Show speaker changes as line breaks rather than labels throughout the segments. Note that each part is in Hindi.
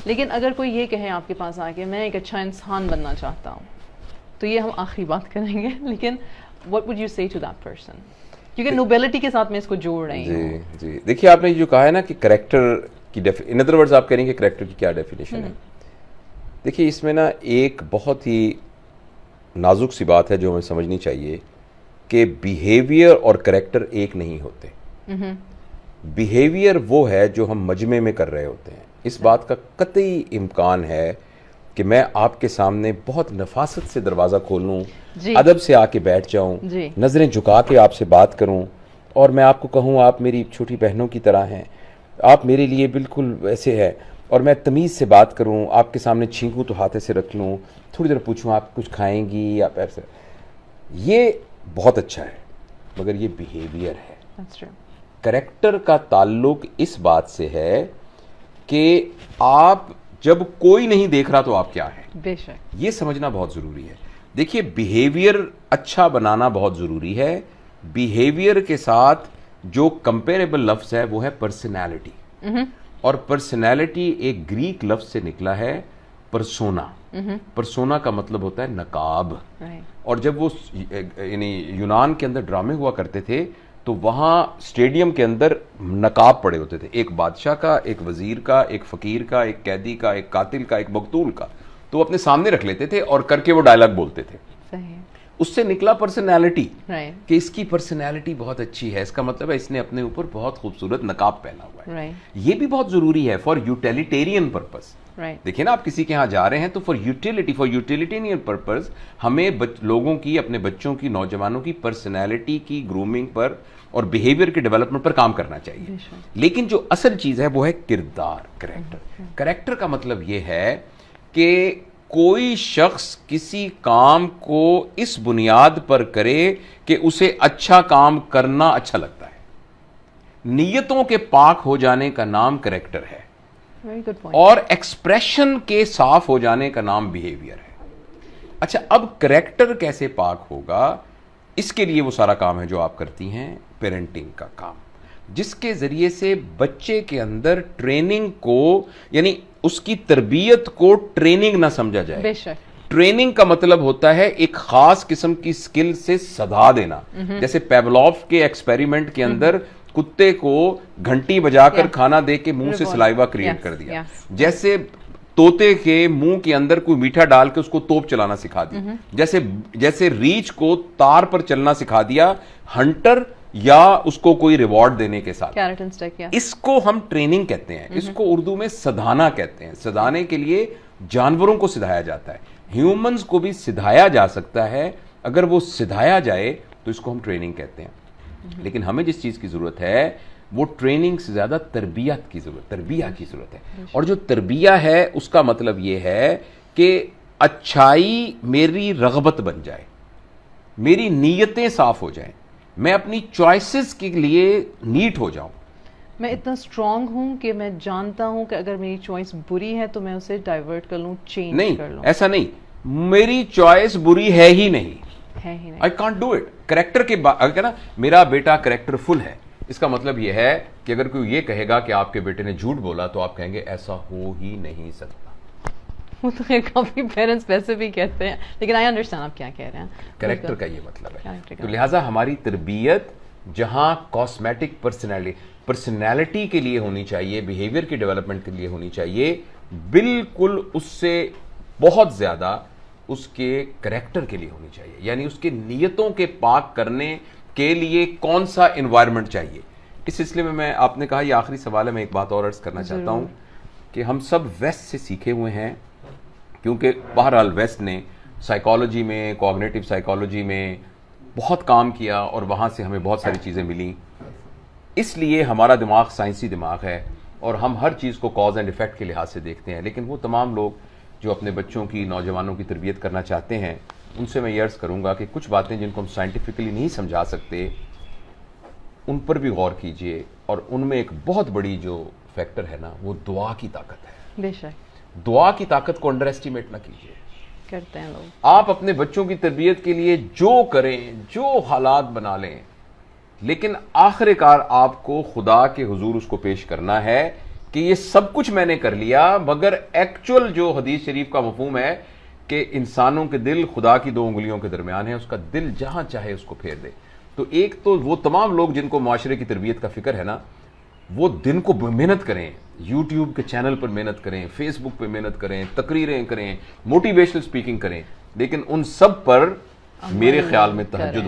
लेकिन अगर कोई ये कहे आपके पास आके मैं एक अच्छा इंसान बनना चाहता हूँ, तो ये हम आखिरी बात करेंगे, लेकिन व्हाट वुड यू से टू दैट पर्सन, क्योंकि नोबेलिटी के साथ मैं इसको जोड़ रही हूँ।
जी जी, देखिए आपने जो कहा है ना कि करेक्टर की इन अदर वर्ड्स आप करेंगे करेक्टर की क्या डेफिनेशन है। देखिए इसमें ना एक बहुत ही नाजुक सी बात है जो हमें समझनी चाहिए कि बिहेवियर और करेक्टर एक नहीं होते। बिहेवियर वो है जो हम मजमे में कर रहे होते हैं। इस बात का कतई इम्कान है कि मैं आपके सामने बहुत नफासत से दरवाज़ा खोल लूँ, अदब से आके बैठ जाऊँ, नज़रें झुका के आपसे बात करूँ और मैं आपको कहूँ आप मेरी छोटी बहनों की तरह हैं, आप मेरे लिए बिल्कुल वैसे है, और मैं तमीज़ से बात करूँ, आपके सामने छींकूँ तो हाथे से रख लूँ, थोड़ी देर पूछूँ आप कुछ खाएंगी या ऐसे, ये बहुत अच्छा है, मगर ये बिहेवियर है। करेक्टर का ताल्लुक इस बात से है कि आप जब कोई नहीं देख रहा तो आप क्या है,
बेशक
ये समझना बहुत ज़रूरी है। देखिए बिहेवियर अच्छा बनाना बहुत ज़रूरी है। बिहेवियर के साथ जो कंपेरेबल लफ्ज़ है वो है पर्सनैलिटी, और पर्सनैलिटी एक ग्रीक लफ्ज़ से निकला है परसोना। परसोना का मतलब होता है नकाब। और जब वो यानी यूनान के अंदर ड्रामे हुआ करते थे तो वहाँ स्टेडियम के अंदर नकाब पड़े होते थे, एक बादशाह का, एक वजीर का, एक फ़कीर का, एक कैदी का, एक कातिल का, एक मकतूल का, तो अपने सामने रख लेते थे और करके वो डायलॉग बोलते थे।
सही।
उससे निकला पर्सनैलिटी, कि इसकी पर्सनैलिटी बहुत अच्छी है, इसका मतलब है इसने अपने ऊपर बहुत खूबसूरत नकाब पहना हुआ है। ये भी बहुत ज़रूरी है फॉर यूटिलिटेरियन पर्पस। देखिए ना, आप किसी के यहाँ जा रहे हैं तो फॉर यूटिलिटेरियन पर्पस हमें लोगों की, अपने बच्चों की, नौजवानों की पर्सनैलिटी की ग्रूमिंग पर और बिहेवियर के डेवलपमेंट पर काम करना चाहिए। लेकिन जो असल चीज़ है वो है किरदार, करेक्टर। करेक्टर का मतलब ये है कि कोई शख्स किसी काम को इस बुनियाद पर करे कि उसे अच्छा काम करना अच्छा लगता है। नीयतों के पाक हो जाने का नाम करेक्टर है, और एक्सप्रेशन के साफ हो जाने का नाम बिहेवियर है। अच्छा, अब करेक्टर कैसे पाक होगा, इसके लिए वो सारा काम है जो आप करती हैं, पेरेंटिंग का काम, जिसके जरिए से बच्चे के अंदर ट्रेनिंग को, यानी उसकी तरबियत को ट्रेनिंग ना समझा जाए।
बेशक।
ट्रेनिंग का मतलब होता है एक खास किस्म की स्किल से सधा देना। जैसे पेवलॉव के एक्सपेरिमेंट के अंदर कुत्ते को घंटी बजाकर खाना दे के मुंह से सलाइवा क्रिएट कर दिया, जैसे तोते के मुंह के अंदर कोई मीठा डाल के उसको तोप चलाना सिखा दिया, जैसे रीछ को तार पर चलना सिखा दिया हंटर या उसको कोई रिवॉर्ड देने के साथ। इसको हम ट्रेनिंग कहते हैं, इसको उर्दू में सधाना कहते हैं। सधाने के लिए जानवरों को सिधाया जाता है, ह्यूमंस को भी सिधाया जा सकता है। अगर वो सिधाया जाए तो इसको हम ट्रेनिंग कहते हैं। लेकिन हमें जिस चीज की जरूरत है वो ट्रेनिंग से ज्यादा तरबियत की जरूरत है। और जो तरबिया है उसका मतलब ये है कि अच्छाई मेरी रगबत बन जाए, मेरी नीयतें साफ हो जाएं, मैं अपनी चॉइसेस के लिए नीट हो जाऊं।
मैं इतना स्ट्रांग हूं कि मैं जानता हूं कि अगर मेरी चॉइस बुरी है तो मैं उसे डाइवर्ट कर लूं, चेंज कर लूं।
ऐसा नहीं, मेरी चॉइस बुरी है ही नहीं, I can't do it. Character के अगर ना मेरा बेटा करेक्टरफुल है, इसका मतलब यह है कि अगर कोई ये कहेगा कि आपके बेटे ने झूठ बोला तो आप कहेंगे ऐसा हो ही नहीं सकता।
वो तो काफी पेरेंट्स वैसे भी कहते हैं, लेकिन आई अंडरस्टैंड आप क्या कह रहे हैं।
करेक्टर का ये मतलब है। तो लिहाजा हमारी तरबियत जहां कॉस्मेटिक पर्सनैलिटी के लिए होनी चाहिए, बिहेवियर की डेवलपमेंट के लिए होनी चाहिए, बिल्कुल उससे बहुत ज्यादा उसके करेक्टर के लिए होनी चाहिए। यानी उसके नियतों के पाक करने के लिए कौन सा एनवायरनमेंट चाहिए। इस सिलसिले में मैं, आपने कहा ये आखिरी सवाल है, मैं एक बात और अर्ज करना चाहता हूं कि हम सब वेस्ट से सीखे हुए हैं, क्योंकि बहरहाल वेस्ट ने साइकोलॉजी में, कॉग्निटिव साइकोलॉजी में बहुत काम किया और वहाँ से हमें बहुत सारी चीज़ें मिली। इसलिए हमारा दिमाग साइंसी दिमाग है और हम हर चीज़ को कॉज एंड इफेक्ट के लिहाज से देखते हैं। लेकिन वो तमाम लोग जो अपने बच्चों की, नौजवानों की तरबियत करना चाहते हैं, उनसे मैं ये अर्ज़ करूँगा कि कुछ बातें जिनको हम साइंटिफिकली नहीं समझा सकते उन पर भी गौर कीजिए। और उनमें एक बहुत बड़ी जो फैक्टर है ना, वो दुआ की ताकत है।
बेशक।
दुआ की ताकत को अंडर एस्टिमेट ना कीजिए।
करते हैं लोग।
आप अपने बच्चों की तरबियत के लिए जो करें, जो हालात बना लें, लेकिन आखिरकार आपको खुदा के हुजूर उसको पेश करना है कि ये सब कुछ मैंने कर लिया, मगर एक्चुअल जो हदीस शरीफ का मफहूम है कि इंसानों के दिल खुदा की 2 उंगलियों के दरमियान है, उसका दिल जहां चाहे उसको फेर दे। तो एक तो वो तमाम लोग जिनको माशरे की तरबियत का फिक्र है ना, वो दिन को मेहनत करें, यूट्यूब के चैनल पर मेहनत करें, फेसबुक पे मेहनत करें, तकरीरें करें, मोटिवेशनल स्पीकिंग करें, लेकिन उन सब पर मेरे ख्याल में तहज्जुद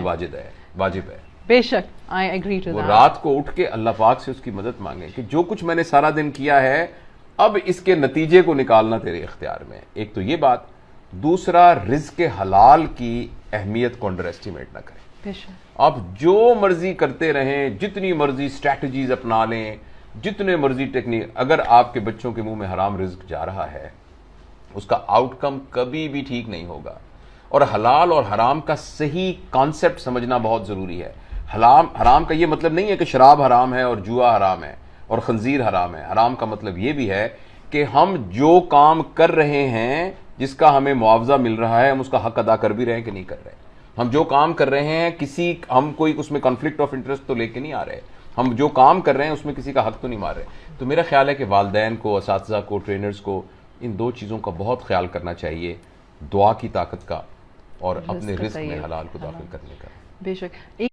वाजिब है।
बेशक, आई एग्री टू दैट।
रात को उठ के अल्लाह पाक से उसकी मदद मांगे कि जो कुछ मैंने सारा दिन किया है, अब इसके नतीजे को निकालना तेरे इख्तियार में। एक तो ये बात, दूसरा रिज़्क़ हलाल की अहमियत को अंडर एस्टिमेट ना करें। आप जो मर्जी करते रहें, जितनी मर्जी स्ट्रैटेजीज अपना लें, जितने मर्जी टेक्निक, अगर आपके बच्चों के मुंह में हराम रिज़्क़ जा रहा है, उसका आउटकम कभी भी ठीक नहीं होगा। और हलाल और हराम का सही कॉन्सेप्ट समझना बहुत जरूरी है। हराम का ये मतलब नहीं है कि शराब हराम है और जुआ हराम है और खंजीर हराम है। हराम का मतलब ये भी है कि हम जो काम कर रहे हैं, जिसका हमें मुआवजा मिल रहा है, हम उसका हक अदा कर भी रहे हैं कि नहीं कर रहे। हम जो काम कर रहे हैं, हम कोई उसमें कॉन्फ्लिक्ट ऑफ इंटरेस्ट तो लेके नहीं आ रहे। हम जो काम कर रहे हैं उसमें किसी का हक तो नहीं मार रहे। तो मेरा ख्याल है कि वालिदैन को, असातिज़ा को, ट्रेनर्स को इन 2 चीज़ों का बहुत ख्याल करना चाहिए, दुआ की ताकत का और अपने रिस्क में हलाल को दाखिल करने का।
बेशक।